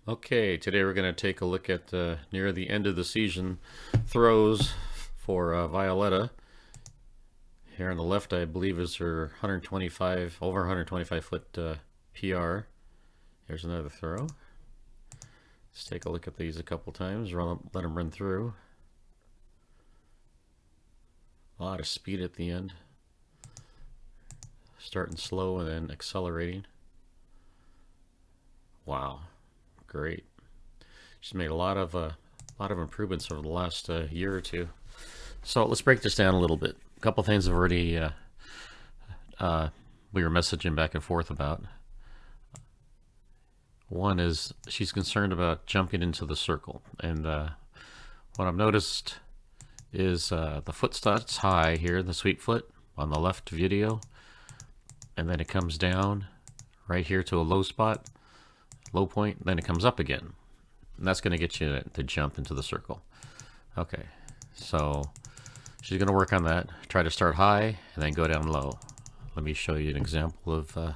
Okay, today we're going to take a look at near the end of the season throws for Violetta. Here on the left, I believe, is her 125, over 125 foot PR. Here's another throw. Let's take a look at these a couple times, let them run through. A lot of speed at the end. Starting slow and then accelerating. Wow, great. She's made a lot of improvements over the last year or two. So let's break this down a little bit. A couple things have already we were messaging back and forth about. One is she's concerned about jumping into the circle, and what I've noticed is the foot starts high here, the sweep foot on the left video, and then it comes down right here to a low spot, low point, then it comes up again. And that's going to get you to jump into the circle. Okay, so she's going to work on that. Try to start high and then go down low. Let me show you an example of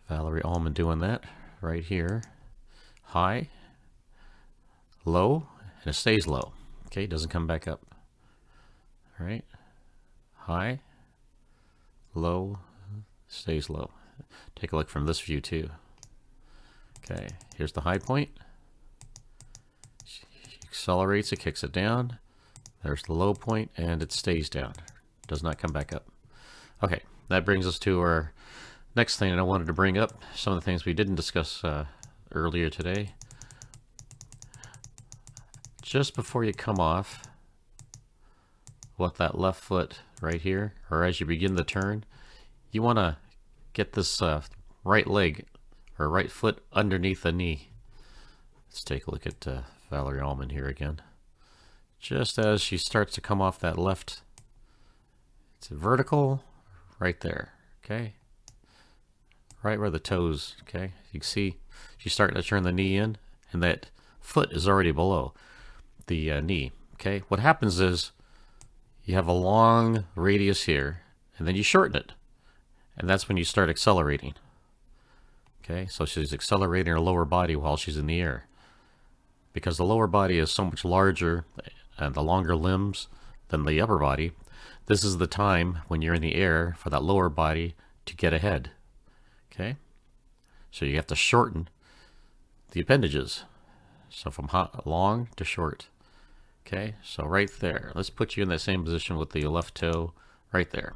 Valerie Allman doing that right here. High, low, and it stays low. Okay, it doesn't come back up. All right, high, low, stays low. Take a look from this view too. Okay, here's the high point. She accelerates, it kicks it down. There's the low point, and it stays down. Does not come back up. Okay, that brings us to our next thing that I wanted to bring up. Some of the things we didn't discuss earlier today. Just before you come off, what that left foot right here, or as you begin the turn, you want to get this right leg or right foot underneath the knee. Let's take a look at Valerie Allman here again. Just as she starts to come off that left, it's vertical right there, okay? Right where the toes, okay? You can see she's starting to turn the knee in, and that foot is already below the knee, okay? What happens is you have a long radius here, and then you shorten it, and that's when you start accelerating. Okay, so she's accelerating her lower body while she's in the air. Because the lower body is so much larger and the longer limbs than the upper body, this is the time when you're in the air for that lower body to get ahead. Okay, so you have to shorten the appendages. So from long to short. Okay, so right there. Let's put you in that same position with the left toe right there.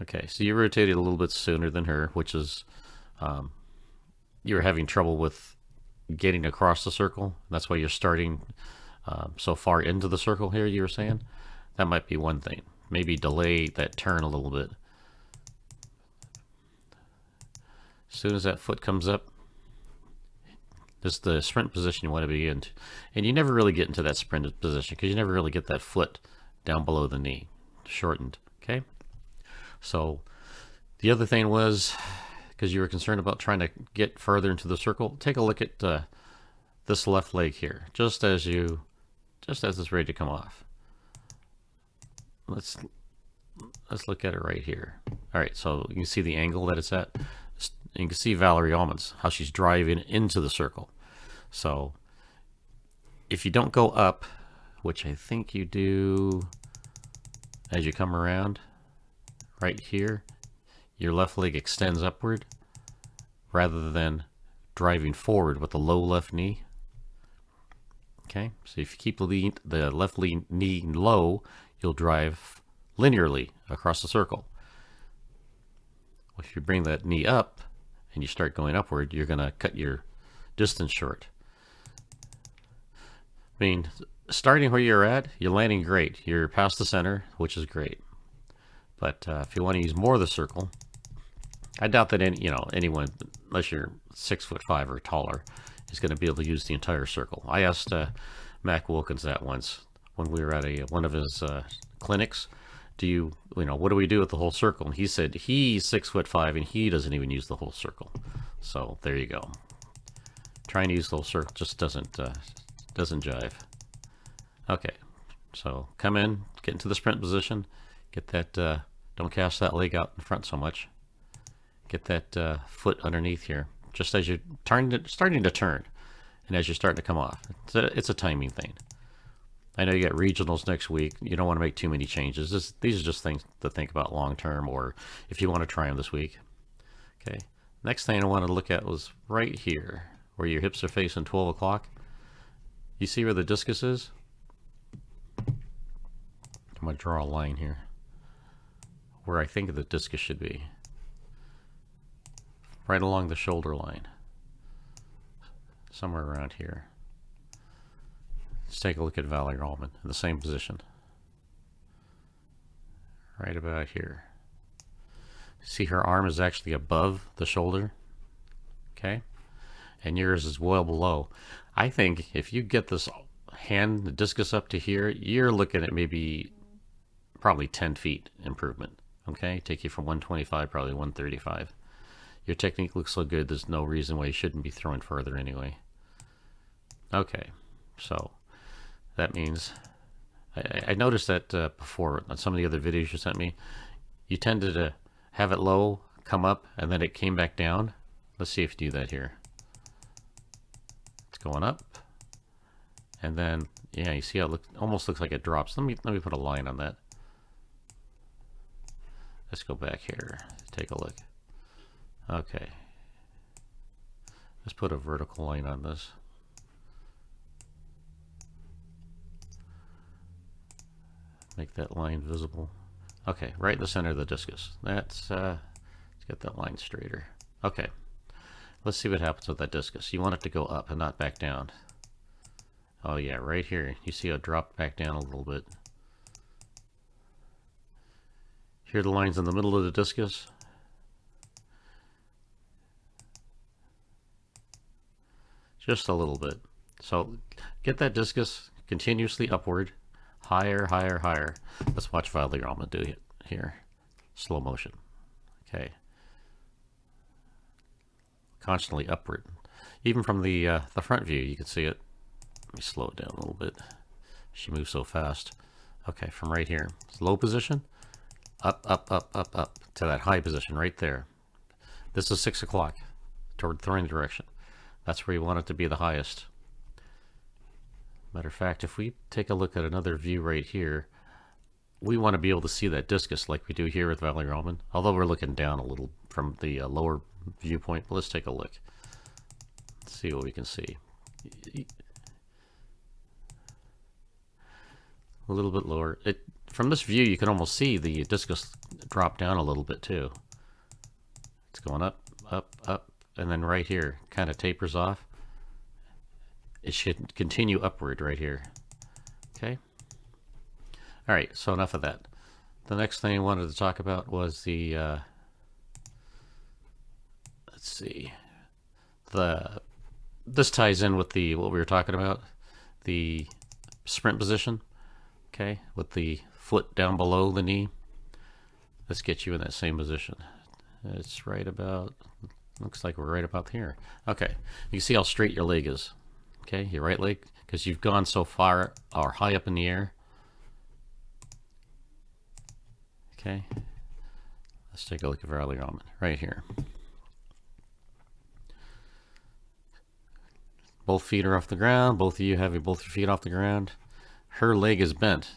Okay, so you rotated a little bit sooner than her, which is you were having trouble with getting across the circle. That's why you're starting so far into the circle here, you were saying? That might be one thing. Maybe delay that turn a little bit. As soon as that foot comes up, this is the sprint position you want to be in. And you never really get into that sprint position because you never really get that foot down below the knee, shortened, okay? So the other thing was, because you were concerned about trying to get further into the circle, take a look at this left leg here, just as it's ready to come off. Let's look at it right here. All right, so you can see the angle that it's at. You can see Valerie Allman's, how she's driving into the circle. So if you don't go up, which I think you do as you come around right here, your left leg extends upward rather than driving forward with the low left knee. Okay, so if you keep the left knee low, you'll drive linearly across the circle. If you bring that knee up and you start going upward, you're going to cut your distance short. I mean, starting where you're at, you're landing great. You're past the center, which is great. But if you want to use more of the circle, I doubt that anyone, unless you're 6'5" or taller, is going to be able to use the entire circle. I asked Mac Wilkins that once when we were at one of his clinics. What do we do with the whole circle? And he said he's 6'5" and he doesn't even use the whole circle. So there you go. Trying to use the whole circle just doesn't jive. Okay, so come in, get into the sprint position, get that. Don't cast that leg out in front so much. Get that foot underneath here, just as you're starting to turn. and as you're starting to come off. It's a timing thing. I know you got regionals next week. You don't want to make too many changes. These are just things to think about long term, or if you want to try them this week. Okay. Next thing I wanted to look at was right here, where your hips are facing 12 o'clock. You see where the discus is? I'm going to draw a line here where I think the discus should be. Right along the shoulder line. Somewhere around here. Let's take a look at Valerie Allman in the same position. Right about here. See, her arm is actually above the shoulder. Okay? And yours is well below. I think if you get this hand, the discus up to here, you're looking at maybe probably 10 feet improvement. Okay? Take you from 125, probably 135. Your technique looks so good, there's no reason why you shouldn't be throwing further anyway. Okay, so that means I noticed that before on some of the other videos you sent me, you tended to have it low, come up, and then it came back down. Let's see if you do that here. It's going up, and then yeah, you see how it almost looks like it drops. Let me put a line on that. Let's go back here. Take a look. Okay. Let's put a vertical line on this. Make that line visible. Okay, right in the center of the discus. Let's get that line straighter. Okay, let's see what happens with that discus. You want it to go up and not back down. Oh yeah, right here. You see how it dropped back down a little bit. Here are the lines in the middle of the discus. Just a little bit. So get that discus continuously upward. Higher, higher, higher. Let's watch Violetta Allman do it here. Slow motion. Okay. Constantly upward. Even from the front view, you can see it. Let me slow it down a little bit. She moves so fast. Okay, from right here. Low position. Up, up, up, up, up. To that high position right there. This is 6 o'clock. Toward throwing direction. That's where you want it to be the highest. Matter of fact, if we take a look at another view right here, we want to be able to see that discus like we do here with Valerie Allman. Although we're looking down a little from the lower viewpoint. Let's take a look. Let's see what we can see. A little bit lower. From this view, you can almost see the discus drop down a little bit too. It's going up, up, up, and then right here kind of tapers off. It should continue upward right here. Okay. All right. So enough of that. The next thing I wanted to talk about was the. Let's see. This ties in with what we were talking about, the sprint position. Okay, with the foot down below the knee. Let's get you in that same position. It's right about. Looks like we're right about here. Okay, you can see how straight your leg is. Okay, your right leg, because you've gone so far or high up in the air. Okay, let's take a look at Valerie Allman right here. Both feet are off the ground. Both of you have both your feet off the ground. Her leg is bent,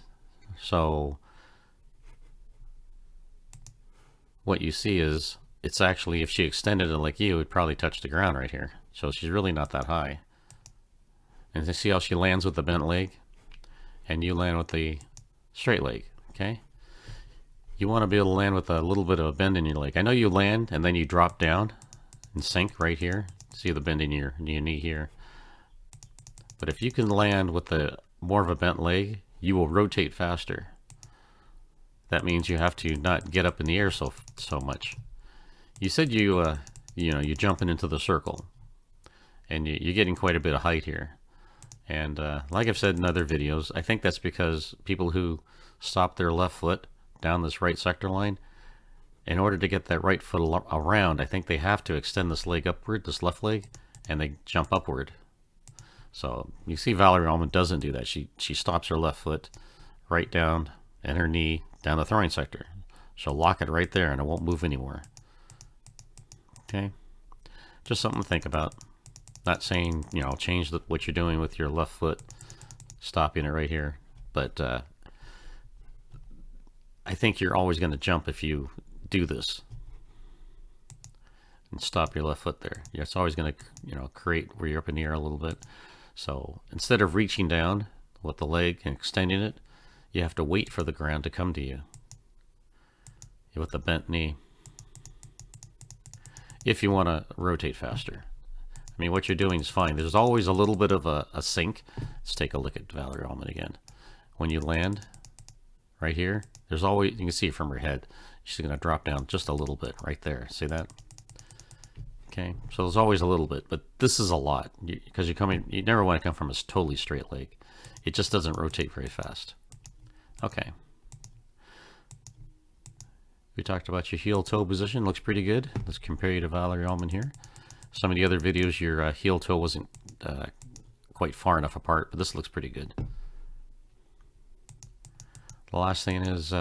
so what you see is it's actually, if she extended it like you, it would probably touch the ground right here. So she's really not that high. And you see how she lands with the bent leg, and you land with the straight leg. Okay, you want to be able to land with a little bit of a bend in your leg. I know you land and then you drop down and sink right here. See the bend in your knee here. But if you can land with the more of a bent leg, you will rotate faster. That means you have to not get up in the air so much. You said you're jumping into the circle, and you're getting quite a bit of height here. And like I've said in other videos, I think that's because people who stop their left foot down this right sector line, in order to get that right foot around, I think they have to extend this leg upward, this left leg, and they jump upward. So you see Valerie Allman doesn't do that. She stops her left foot right down and her knee down the throwing sector. She'll lock it right there and it won't move anymore. Okay, just something to think about. Not saying, you know, change what you're doing with your left foot, stopping it right here, but I think you're always going to jump if you do this and stop your left foot there. It's always going to, you know, create where you're up in the air a little bit. So instead of reaching down with the leg and extending it, you have to wait for the ground to come to you with the bent knee if you want to rotate faster. I mean, what you're doing is fine. There's always a little bit of a sink. Let's take a look at Valerie Allman again. When you land right here, there's always, you can see it from her head, she's going to drop down just a little bit right there. See that? Okay, so there's always a little bit, but this is a lot because you never want to come from a totally straight leg. It just doesn't rotate very fast. Okay. We talked about your heel-toe position. Looks pretty good. Let's compare you to Valerie Allman here. Some of the other videos, your heel-toe wasn't quite far enough apart, but this looks pretty good. The last thing is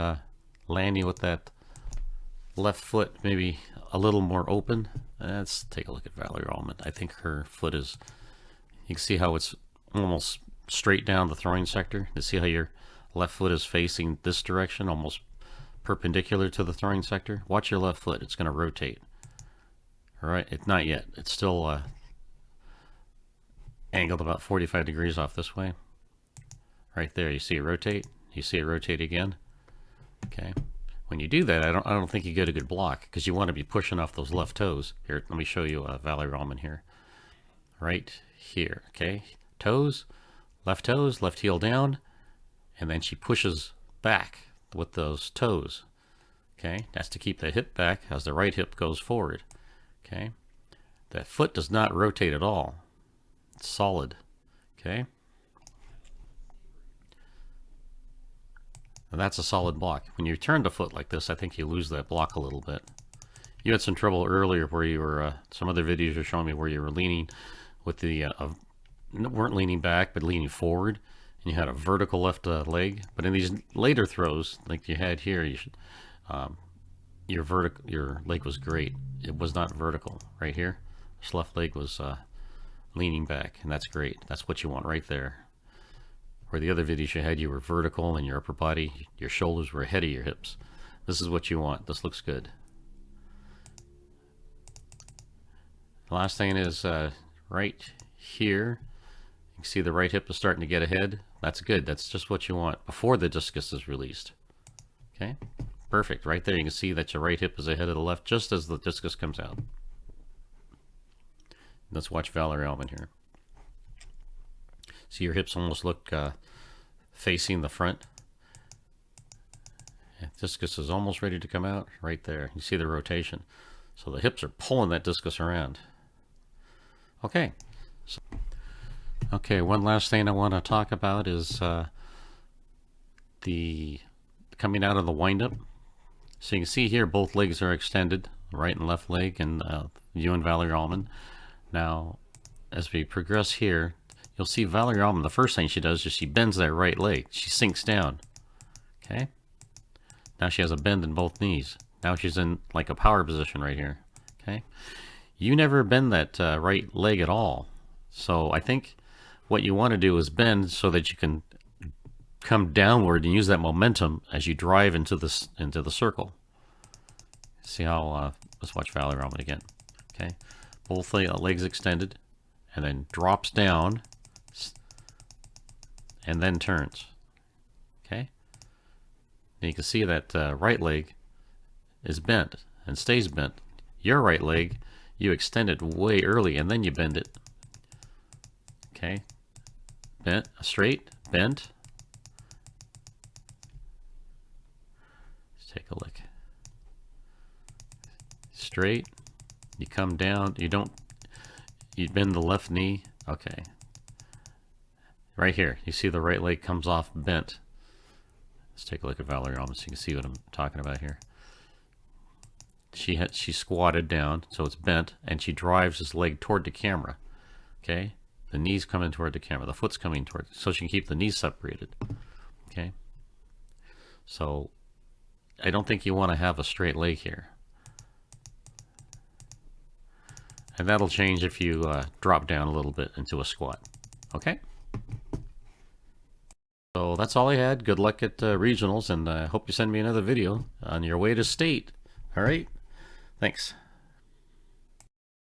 landing with that left foot maybe a little more open. Let's take a look at Valerie Allman. I think her foot is, you can see how it's almost straight down the throwing sector. You see how your left foot is facing this direction, almost perpendicular to the throwing sector. Watch your left foot. It's going to rotate. All right, it's not yet. It's still angled about 45 degrees off this way. Right there, you see it rotate. You see it rotate again. Okay. When you do that, I don't think you get a good block because you want to be pushing off those left toes. Here, let me show you Valerie Allman here. Right here. Okay. Toes, left heel down, and then she pushes back with those toes. Okay. That's to keep the hip back as the right hip goes forward. Okay. That foot does not rotate at all. It's solid. Okay. And that's a solid block. When you turn the foot like this, I think you lose that block a little bit. You had some trouble earlier where you were, some other videos are showing me where you were leaning with the, weren't leaning back, but leaning forward, and you had a vertical left leg. But in these later throws, like you had here, you should, your leg was great. It was not vertical right here. This left leg was leaning back, and that's great. That's what you want right there. Where the other videos you had, you were vertical and your upper body, your shoulders were ahead of your hips. This is what you want. This looks good. The last thing is right here. You can see the right hip is starting to get ahead. That's good. That's just what you want before the discus is released. Okay, perfect. Right there, you can see that your right hip is ahead of the left just as the discus comes out. Let's watch Valerie Allman here. See, your hips almost look facing the front. Discus is almost ready to come out right there. You see the rotation. So the hips are pulling that discus around. Okay. Okay, one last thing I want to talk about is the coming out of the windup. So you can see here both legs are extended, right and left leg, and you and Valerie Allman. Now, as we progress here, you'll see Valerie Allman, the first thing she does is she bends that right leg. She sinks down. Okay? Now she has a bend in both knees. Now she's in like a power position right here. Okay? You never bend that right leg at all. So I think what you want to do is bend so that you can come downward and use that momentum as you drive into the circle. See how, let's watch Valerie Allman again. Okay? Both legs extended, and then drops down, and then turns. Okay? And you can see that right leg is bent and stays bent. Your right leg, you extend it way early and then you bend it. Okay? Bent, straight, bent. Let's take a look. Straight, you come down, you bend the left knee. Okay. Right here, you see the right leg comes off bent. Let's take a look at Valerie Allman so you can see what I'm talking about here. She squatted down, so it's bent, and she drives this leg toward the camera. Okay, the knees coming toward the camera, the foot's coming toward, so she can keep the knees separated. Okay, so I don't think you want to have a straight leg here. And that'll change if you drop down a little bit into a squat. Okay? So that's all I had. Good luck at regionals, and I hope you send me another video on your way to state. All right? Thanks.